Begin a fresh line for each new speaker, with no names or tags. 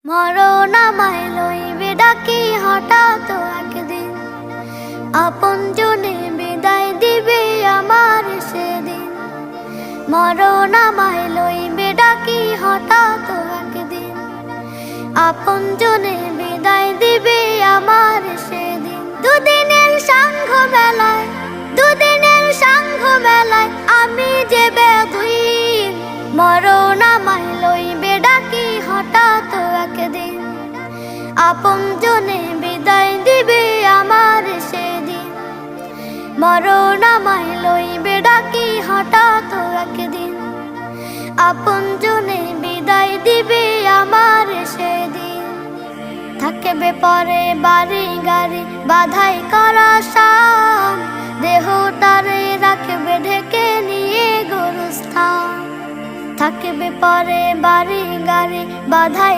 মরণ আমায় লইবে ডাকি হঠাৎ একদিন, আপনজনে বিদায় দিবে আমার সেদিন। মরণ আমায় লইবে ডাকি হঠাৎ একদিন, আপনজনে বিদায় দিবে আমার সেদিন। দুদিনের সাংঘ বেলায়, দুদিনের সাংঘ বেলায় আমি যে বেদুইন। মরণ আমায় লইবে ডাকি হঠাৎ একদিন, আপনজনে বিদায় দিবে আমার সেদিন। মরণ আমায় লইবে ডাকি হঠাৎ একদিন, আপনজনে বিদায় দিবে আমার সেদিন। থাকবে পরে বাড়ি গাড়ি বাধাই করা শান, দেহটারে রাখবে ঢেকে নিয়ে গোরস্থান। থাকবে পরে বাড়ি গাড়ি বাধাই